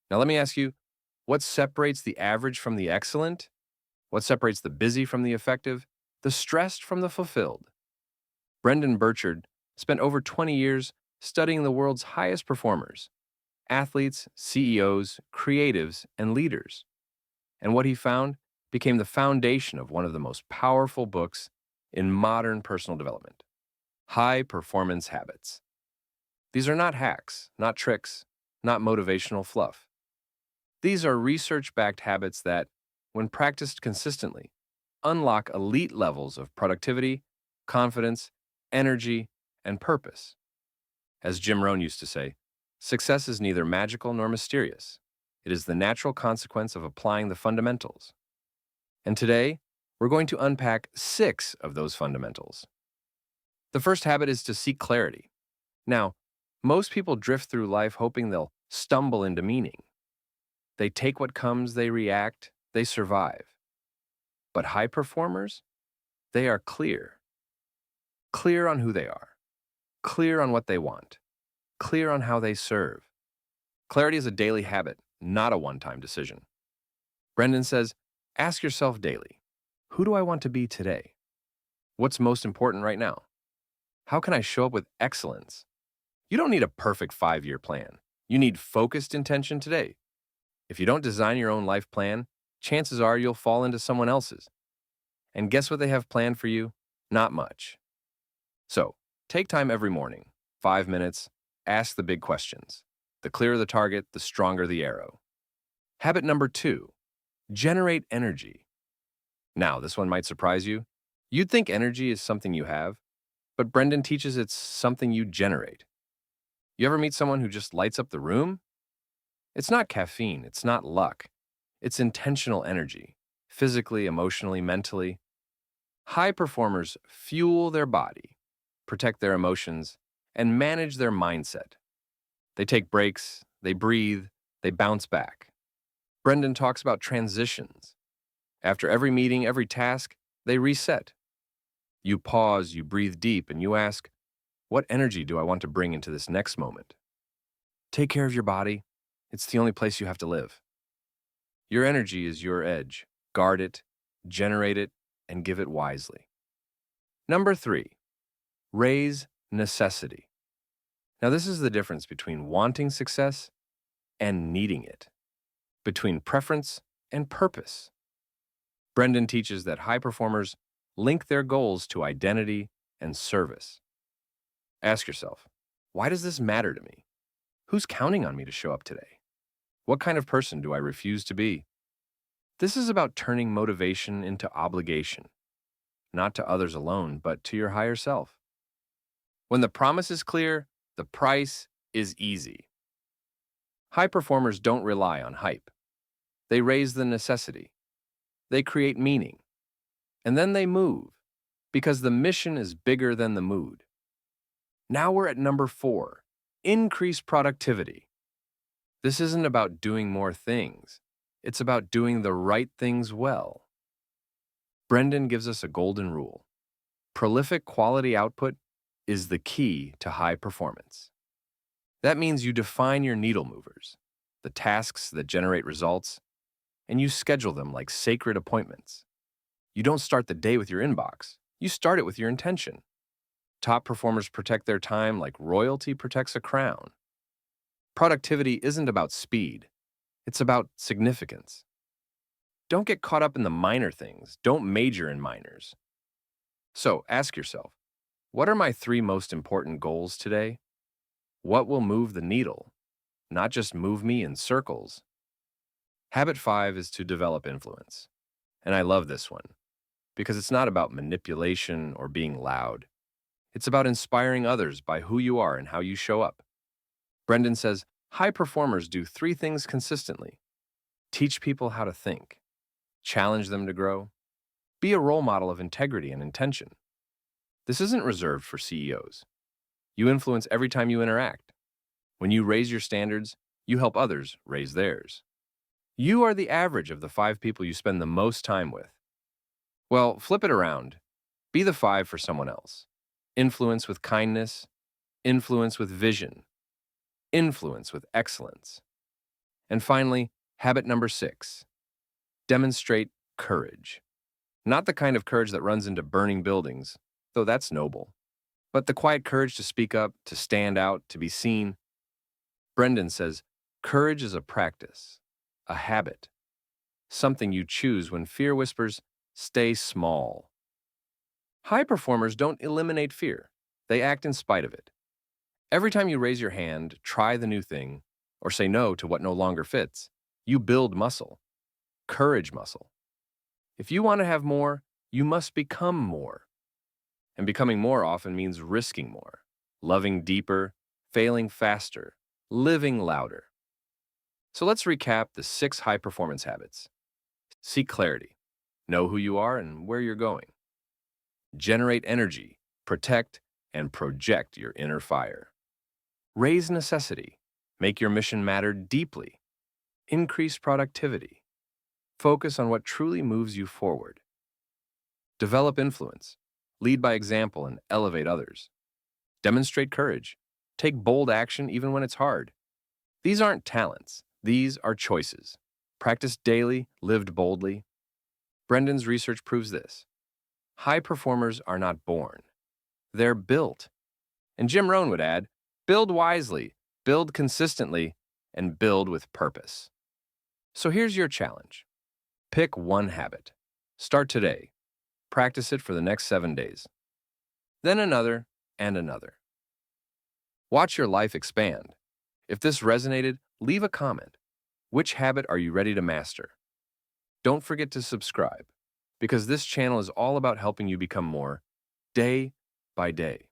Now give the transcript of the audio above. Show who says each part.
Speaker 1: Now, let me ask you, what separates the average from the excellent? What separates the busy from the effective? The stressed from the fulfilled? Brendon Burchard spent over 20 years studying the world's highest performers, athletes, CEOs, creatives, and leaders. And what he found became the foundation of one of the most powerful books in modern personal development: High Performance Habits. These are not hacks, not tricks, not motivational fluff. These are research backed habits that, when practiced consistently, unlock elite levels of productivity, confidence, energy, and purpose. As Jim Rohn used to say, success is neither magical nor mysterious. It is the natural consequence of applying the fundamentals. And today, we're going to unpack 6 of those fundamentals. The first habit is to seek clarity. Now, most people drift through life hoping they'll stumble into meaning. They take what comes, they react, they survive. But high performers, they are clear. Clear on who they are, clear on what they want, clear on how they serve. Clarity is a daily habit, not a one-time decision. Brendon says, ask yourself daily, who do I want to be today? What's most important right now? How can I show up with excellence? You don't need a perfect 5-year plan. You need focused intention today. If you don't design your own life plan, chances are you'll fall into someone else's. And guess what they have planned for you? Not much. So, take time every morning, 5 minutes, ask the big questions. The clearer the target, the stronger the arrow. Habit number 2, generate energy. Now, this one might surprise you. You'd think energy is something you have, but Brendon teaches it's something you generate. You ever meet someone who just lights up the room? It's not caffeine, it's not luck. It's intentional energy, physically, emotionally, mentally. High performers fuel their body, protect their emotions, and manage their mindset. They take breaks, they breathe, they bounce back. Brendon talks about transitions. After every meeting, every task, they reset. You pause, you breathe deep, and you ask, what energy do I want to bring into this next moment? Take care of your body. It's the only place you have to live. Your energy is your edge. Guard it, generate it, and give it wisely. Number 3, raise necessity. Now, this is the difference between wanting success and needing it, between preference and purpose. Brendon teaches that high performers link their goals to identity and service. Ask yourself, why does this matter to me? Who's counting on me to show up today? What kind of person do I refuse to be? This is about turning motivation into obligation, not to others alone, but to your higher self. When the promise is clear, the price is easy. High performers don't rely on hype. They raise the necessity. They create meaning. And then they move, because the mission is bigger than the mood. Now we're at number 4, increase productivity. This isn't about doing more things. It's about doing the right things well. Brendon gives us a golden rule. Prolific quality output is the key to high performance. That means you define your needle movers, the tasks that generate results, and you schedule them like sacred appointments. You don't start the day with your inbox. You start it with your intention. Top performers protect their time like royalty protects a crown. Productivity isn't about speed. It's about significance. Don't get caught up in the minor things. Don't major in minors. So ask yourself, what are my 3 most important goals today? What will move the needle, not just move me in circles? Habit 5 is to develop influence. And I love this one because it's not about manipulation or being loud. It's about inspiring others by who you are and how you show up. Brendon says, high performers do 3 things consistently: teach people how to think, challenge them to grow, be a role model of integrity and intention. This isn't reserved for CEOs. You influence every time you interact. When you raise your standards, you help others raise theirs. You are the average of the 5 people you spend the most time with. Well, flip it around. Be the 5 for someone else. Influence with kindness, influence with vision, influence with excellence. And finally, habit number 6, demonstrate courage. Not the kind of courage that runs into burning buildings, though that's noble, but the quiet courage to speak up, to stand out, to be seen. Brendon says, courage is a practice, a habit, something you choose when fear whispers, stay small. High performers don't eliminate fear. They act in spite of it. Every time you raise your hand, try the new thing, or say no to what no longer fits, you build muscle, courage muscle. If you want to have more, you must become more. And becoming more often means risking more, loving deeper, failing faster, living louder. So let's recap the 6 high-performance habits. Seek clarity. Know who you are and where you're going. Generate energy, protect, and project your inner fire. Raise necessity. Make your mission matter deeply. Increase productivity. Focus on what truly moves you forward. Develop influence. Lead by example and elevate others. Demonstrate courage. Take bold action even when it's hard. These aren't talents. These are choices. Practiced daily, lived boldly. Brendon's research proves this. High performers are not born. They're built. And Jim Rohn would add, build wisely, build consistently, and build with purpose. So here's your challenge. Pick one habit. Start today. Practice it for the next 7 days. Then another and another. Watch your life expand. If this resonated, leave a comment. Which habit are you ready to master? Don't forget to subscribe, because this channel is all about helping you become more, day by day.